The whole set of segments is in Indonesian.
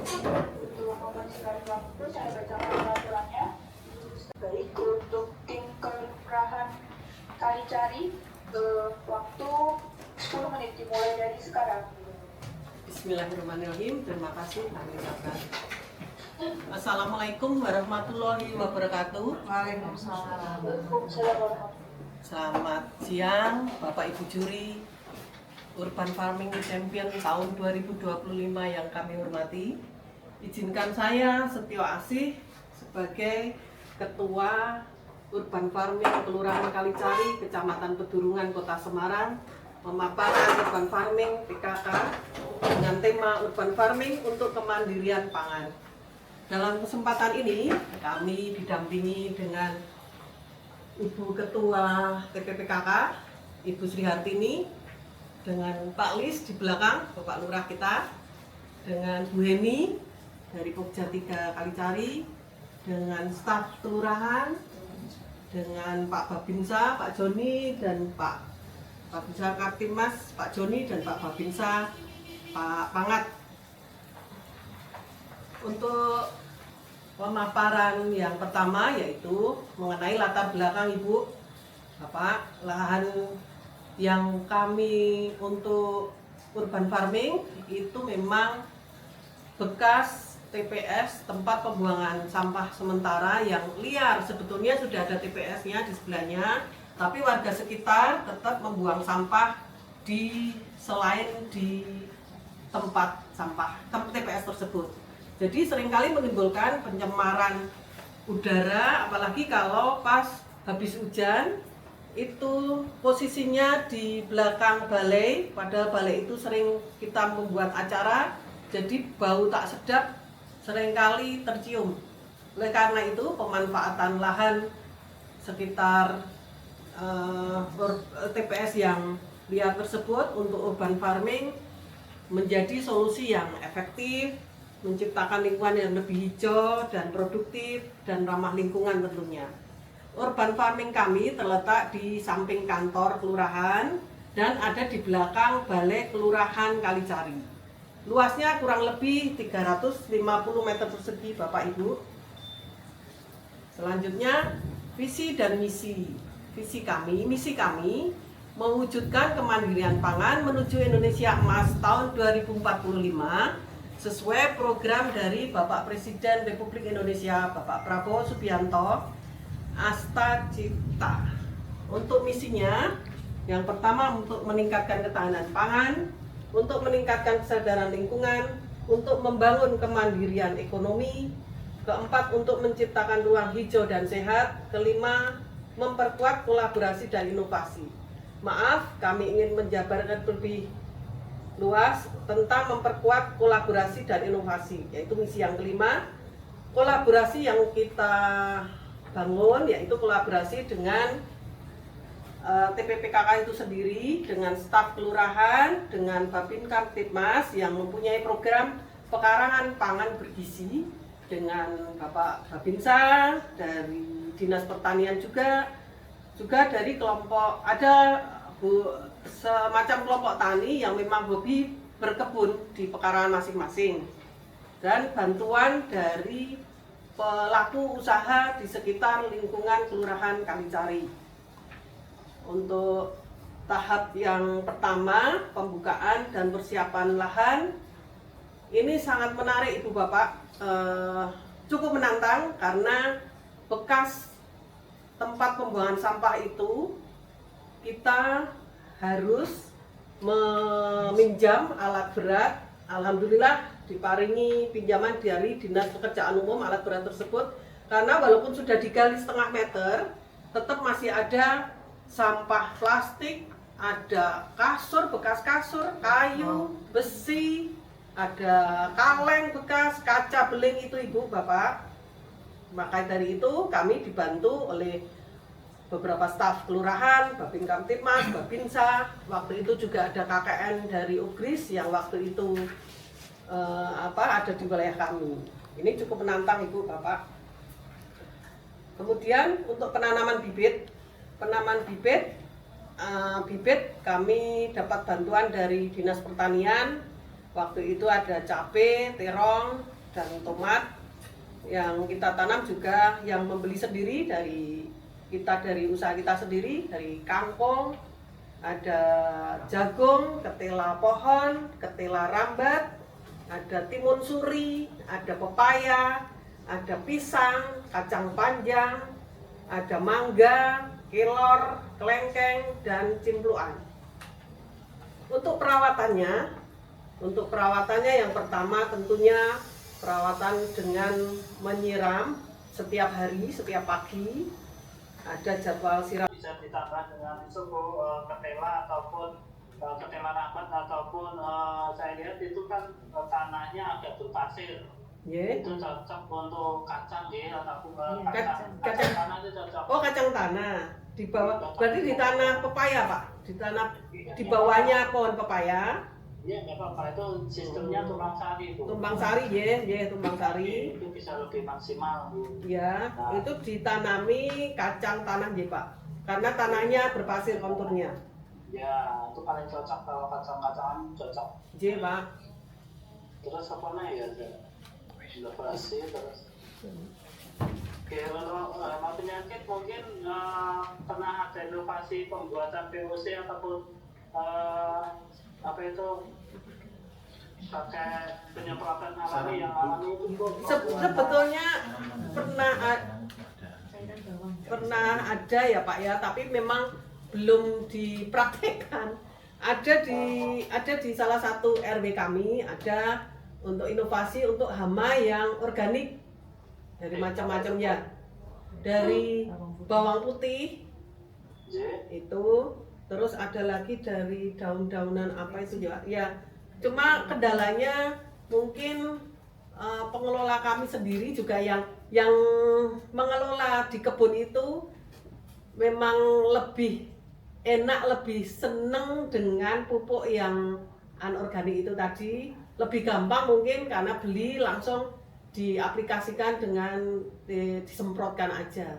Untuk mempersingkat waktu, saya bacakan peraturannya. Baik, untuk tim kelurahan Kalicari, waktu 10 menit dimulai dari sekarang. Bismillahirrahmanirrahim. Terima kasih. Assalamualaikum warahmatullahi wabarakatuh. Waalaikumsalam. Selamat siang Bapak Ibu Juri Urban Farming Champion tahun 2025 yang kami hormati. Izinkan saya Setio Asih sebagai Ketua Urban Farming Kelurahan Kalicari, Kecamatan Pedurungan, Kota Semarang, memaparkan Urban Farming PKK dengan tema Urban Farming untuk Kemandirian Pangan. Dalam kesempatan ini kami didampingi dengan Ibu Ketua TPPKK, Ibu Sri Hartini, dengan Pak Lis di belakang, Bapak Lurah kita, dengan Bu Heni dari Pokja 3 Kalicari, dengan staf kelurahan, dengan Pak Babinsa, Pak Joni, dan Pak Babinsa Kaptimas, Pak Joni, dan Pak Babinsa, Pak Pangat. Untuk pemaparan yang pertama yaitu mengenai latar belakang Ibu, Bapak, lahan yang kami untuk urban farming itu memang bekas TPS, tempat pembuangan sampah sementara yang liar. Sebetulnya sudah ada TPS-nya di sebelahnya, tapi warga sekitar tetap membuang sampah selain di tempat sampah TPS tersebut. Jadi seringkali menimbulkan pencemaran udara, apalagi kalau pas habis hujan, itu posisinya di belakang balai, padahal balai itu sering kita membuat acara, jadi bau tak sedap seringkali tercium. Oleh karena itu pemanfaatan lahan sekitar TPS yang liar tersebut untuk urban farming menjadi solusi yang efektif, menciptakan lingkungan yang lebih hijau dan produktif dan ramah lingkungan tentunya. Urban farming kami terletak di samping kantor kelurahan dan ada di belakang balai kelurahan Kalicari. Luasnya kurang lebih 350 meter persegi Bapak Ibu. Selanjutnya visi dan misi. Misi kami mewujudkan kemandirian pangan menuju Indonesia Emas tahun 2045 sesuai program dari Bapak Presiden Republik Indonesia Bapak Prabowo Subianto, Asta Cipta. Untuk misinya, yang pertama untuk meningkatkan ketahanan pangan, untuk meningkatkan kesadaran lingkungan, untuk membangun kemandirian ekonomi, keempat untuk menciptakan ruang hijau dan sehat, kelima memperkuat kolaborasi dan inovasi. Maaf, kami ingin menjabarkan lebih luas tentang memperkuat kolaborasi dan inovasi, yaitu misi yang kelima. Kolaborasi yang kita bangun yaitu kolaborasi dengan TPPKK itu sendiri, dengan staf kelurahan, dengan Babin Kamtipmas yang mempunyai program pekarangan pangan bergizi, dengan Bapak Babinsa dari Dinas Pertanian juga dari kelompok, ada semacam kelompok tani yang memang hobi berkebun di pekarangan masing-masing, dan bantuan dari pelaku usaha di sekitar lingkungan Kelurahan Kalicari. Untuk tahap yang pertama, pembukaan dan persiapan lahan, ini sangat menarik Ibu Bapak, cukup menantang karena bekas tempat pembuangan sampah itu kita harus meminjam alat berat. Alhamdulillah diparingi pinjaman dari Dinas Pekerjaan Umum alat berat tersebut, karena walaupun sudah digali setengah meter tetap masih ada sampah plastik, ada kasur, bekas kasur, kayu, besi, ada kaleng bekas, kaca beling itu Ibu Bapak. Maka dari itu kami dibantu oleh beberapa staf kelurahan, Babin Kamtipmas, Babinsa. Waktu itu juga ada KKN dari UGRIS yang waktu itu ada di wilayah kami. Ini cukup menantang Ibu Bapak. Kemudian untuk penanaman bibit, bibit kami dapat bantuan dari Dinas Pertanian Waktu itu ada cabai, terong, dan tomat yang kita tanam juga, yang membeli sendiri dari usaha kita sendiri, dari kangkung, ada jagung, ketela pohon, ketela rambat, ada timun suri, ada pepaya, ada pisang, kacang panjang, ada mangga, kelor, kelengkeng, dan cimpluan. Untuk perawatannya yang pertama tentunya perawatan dengan menyiram setiap hari, setiap pagi. Ada jadwal siram. Bisa ditambah dengan suku ketela ataupun ketela rambat ataupun saya lihat itu kan tanahnya agak berpasir. Yeah. Itu cocok untuk kacang ya ataupun Kacang tanah itu cocok. Oh, kacang tanah di bawah, berarti di tanah pepaya Pak, di bawahnya pohon pepaya. Iya, nggak apa-apa, itu sistemnya tumbang sari itu. Tumbang sari, tumbang sari. Itu bisa lebih maksimal. Ya, itu ditanami kacang tanah Pak, karena tanahnya berpasir konturnya. Ya, itu paling cocok kalau kacang-kacangan cocok. Pak. Terus apa ya? Inovasi terus. Oke, kalau penyakit mungkin pernah ada inovasi pembuatan POC ataupun apa itu pakai penyemprotan alami yang alami itu sebetulnya pernah ada ya Pak ya, tapi memang belum dipraktekkan. Ada di salah satu RW kami, ada untuk inovasi untuk hama yang organik dari macam-macam ya, dari bawang putih itu, terus ada lagi dari daun-daunan apa itu ya. Cuma kendalanya mungkin pengelola kami sendiri juga yang mengelola di kebun itu memang lebih enak, lebih seneng dengan pupuk yang anorganik itu tadi, lebih gampang mungkin karena beli langsung diaplikasikan dengan disemprotkan aja.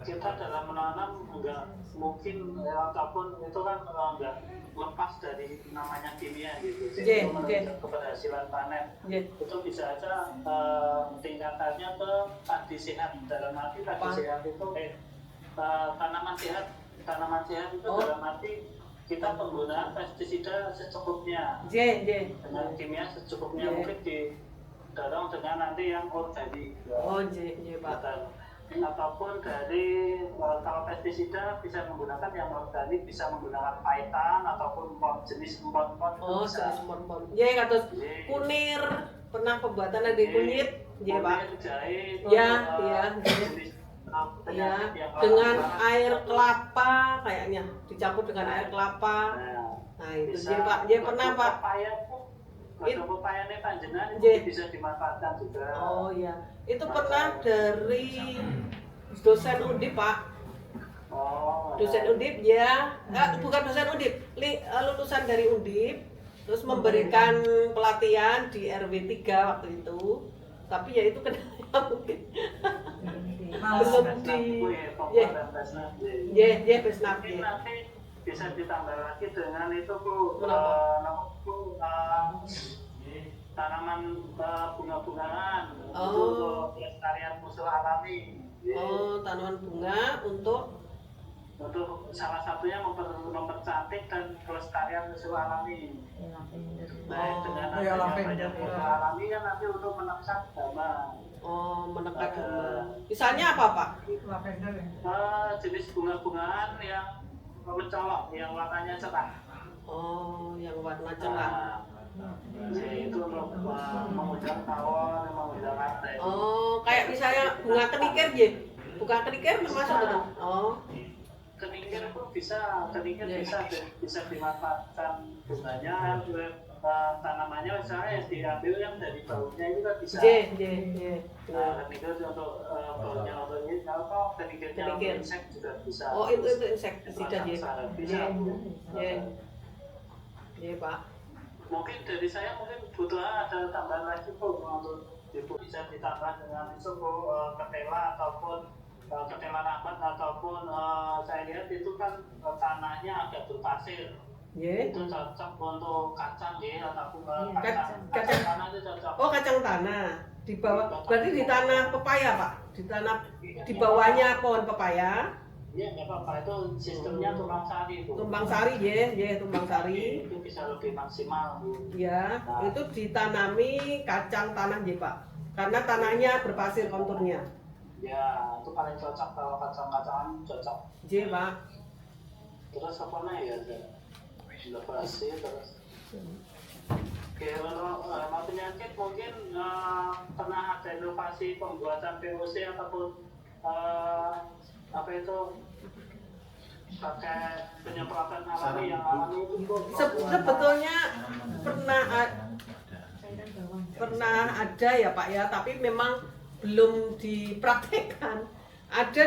Kita dalam menanam enggak mungkin ataupun itu kan enggak lepas dari namanya kimia gitu. Jadi menunjukkan keberhasilan panen. Itu bisa aja tingkatannya ke padi sehat. Dalam arti padi sehat itu tanaman sehat itu dalam arti kita penggunaan pestisida secukupnya. Dengan kimia secukupnya, mungkin didorong dengan nanti yang organik. Pak. Ataupun dari kalau pestisida bisa menggunakan yang organik, bisa menggunakan paitan ataupun jenis empon-empon. Jenis empon-empon. Kados kunir, pernah pembuatan dari kunyit, Pak. Jahe, jenis dengan air kelapa kayaknya, dicampur dengan air kelapa. Nah, itu Pak. Pernah Pak. Pepayanya panjenengan itu bisa dimanfaatkan juga. Oh iya, itu pernah dari dosen Undip Pak. Dosen Undip ya, bukan dosen Undip, lulusan dari Undip, terus memberikan pelatihan di RW 3 waktu itu. Tapi ya itu kendala mungkin belum Besnap. Mungkin nanti bisa ditambah lagi dengan itu Bu, tanaman bunga-bungaan untuk pelestarian musuh alami. Tanaman bunga untuk salah satunya mempercantik dan pelestarian musuh alami. Dengan adanya banyak musuh alami kan nanti untuk menekan hama. Menekan hama. Misalnya apa Pak? Jenis bunga-bungaan yang mencolok, yang warnanya cerah. Yang warna cerah. Itu untuk mengundang tawon, mengundang rantai. Kayak misalnya bunga kenikir ya? Bunga kenikir termasuk itu? Kenikir pun bisa, bisa dimanfaatkan bunganya, tanamannya misalnya diambil yang dari baunya itu kan bisa. Kenikir untuk baunya untuk ini, kalau kenikirnya untuk insek juga bisa. Itu insektisida bisa. Pak. Mungkin dari saya butuh ada tambahan lagi Bu, untuk bisa ditambah dengan suku ketela ataupun ketela rambat ataupun saya lihat itu kan tanahnya agak berpasir. Nggih. Itu cocok untuk kacang ya, ataupun Kacang kacang tanah itu cocok. Oh, kacang tanah. Di bawah, berarti di tanah pepaya, Pak. Di bawahnya pohon pepaya. Iya, nggak apa-apa, itu sistemnya tumpang sari itu. Tumpang sari, ya, tumpang sari. Itu bisa lebih maksimal. Ya, itu ditanami kacang tanah, ya, Pak. Karena tanahnya berpasir konturnya. Ya, itu paling cocok kalau kacang-kacangan cocok. Iya, Pak. Terus apa nih ya? Inovasi terus. Oke, kalau penyakit mungkin pernah ada inovasi pembuatan POC ataupun apa itu pakai penyemprotan alami yang alami itu Sebetulnya pernah ada ya Pak ya, tapi memang belum dipraktekkan. Ada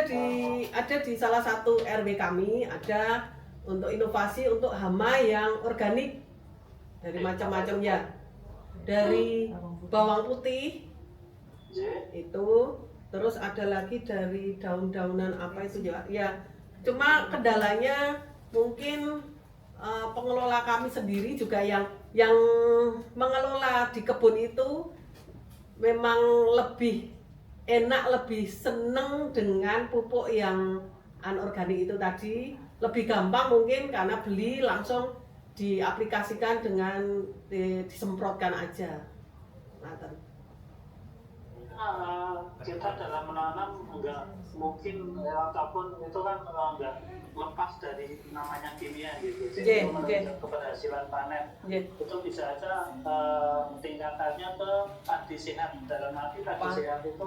di salah satu RW kami ada untuk inovasi untuk hama yang organik dari macam-macam ya, dari bawang putih itu, terus ada lagi dari daun-daunan apa itu ya. Cuma kendalanya mungkin pengelola kami sendiri juga yang mengelola di kebun itu memang lebih enak, lebih seneng dengan pupuk yang anorganik itu tadi, lebih gampang mungkin karena beli langsung diaplikasikan dengan disemprotkan aja. Kita dalam menanam enggak mungkin ataupun itu kan enggak lepas dari namanya kimia gitu. Jadi menunjukkan keberhasilan panen. Itu bisa aja tingkatannya ke padi sehat. Dalam arti padi sehat itu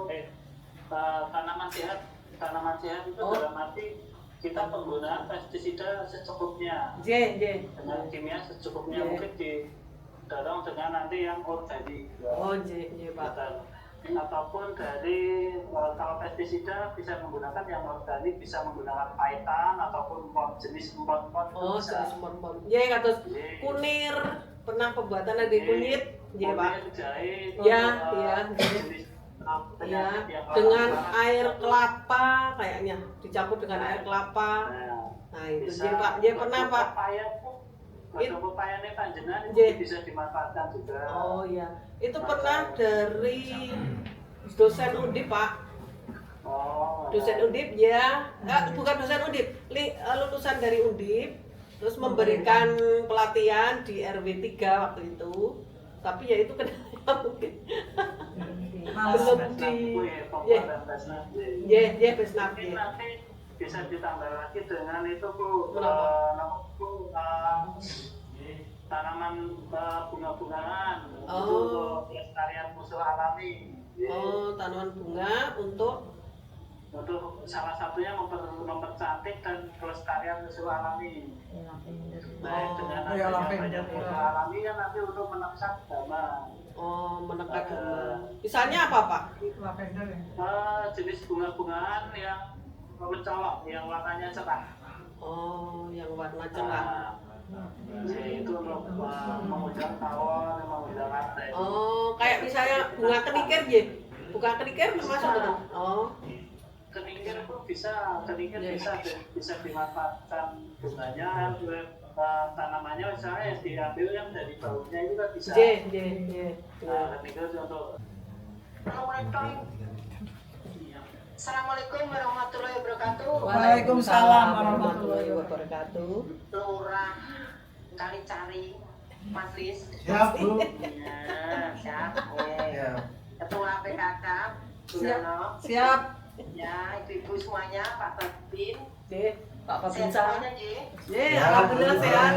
tanaman sehat itu dalam arti kita penggunaan pestisida secukupnya. Dengan kimia secukupnya, mungkin didorong dengan nanti yang organik. Oh, Pak. Ataupun dari kalau pestisida bisa menggunakan yang organik, bisa menggunakan paitan ataupun jenis empon-empon. Oh, jenis empon-empon. Ya, kados kunir, pernah pembuatan dari kunyit, ya Pak. Jahe, jenis dengan air kelapa kayaknya, dicampur dengan air kelapa. Nah, itu ya Pak. Ya pernah Pak. Pepayanya panjenengan itu bisa dimanfaatkan juga. Oh iya, itu pernah dari dosen Undip Pak. Dosen Undip ya, bukan dosen Undip, lulusan dari Undip, terus memberikan pelatihan di RW 3 waktu itu. Tapi ya itu kendala mungkin belum di Besnap. Nanti bisa ditambah lagi dengan itu Bu, tanaman bunga-bungaan untuk pelestarian musuh alami. Oh, tanaman bunga untuk salah satunya mempercantik dan pelestarian musuh alami. Dengan adanya musuh alami kan nanti untuk menekan hama. Oh, menekan hama. Misalnya apa Pak? Jenis bunga-bungaan yang mencolok, yang warnanya cerah. Oh, yang warna cerah. Itu untuk mengundang tawon, mengundang rantai. Oh, kayak misalnya bunga kenikir ya? Bunga kenikir termasuk betul? Oh. Kenikir itu bisa dimanfaatkan bunganya, tanamannya misalnya yang diambil yang dari baunya juga bisa. Kenikir untuk. Assalamualaikum warahmatullahi wabarakatuh. Waalaikumsalam warahmatullahi wabarakatuh. Lurah Kalicari, Mas Riz. Siap, Bu. Ya, siap. Ketua PKK, Siap. Ya, ibu-ibu semuanya, Pak Babin. Pak Babin semuanya, alhamdulillah sehat.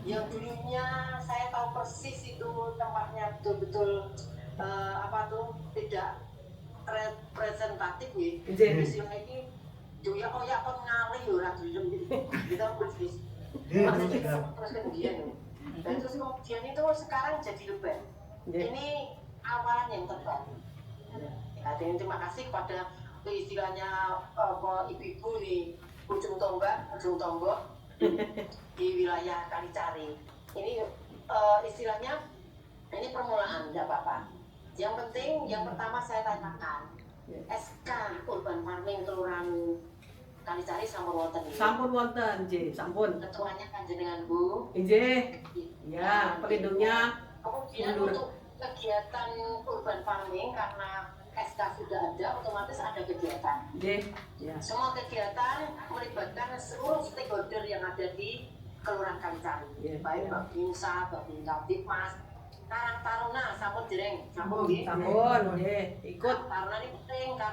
Yang dulunya saya tahu persis itu tempatnya betul-betul tidak representatif ya. Istilah ini Joya Oya kon ngalih ora dulu kita persis. Terus kemudian dan terus kemudian itu sekarang jadi lebar. Ini awalan yang terbaru. Dan terima kasih kepada istilahnya ibu-ibu di ujung tombak di wilayah Kalicari. Ini istilahnya ini permulaan, tidak apa-apa. Yang penting, yang pertama saya tanyakan SK Urban Farming Kelurahan Kalicari Kali-Cari sampun wonten nggih. Sampun wonten, nggih, sampun. Ketuanya panjenengan Bu. Nggih. Ya, pelindungnya Kemudian untuk kegiatan urban farming karena SK sudah ada, otomatis ada kegiatan. Nggih. Ya. Semua kegiatan melibatkan seluruh stakeholder yang ada di Kelurahan Kali-Cari. Baik Babinsa, Babinkamtibmas, Karang Taruna, sampun dereng, sampun nggih. Sampun, nggih, ikut. Taruna ini penting karena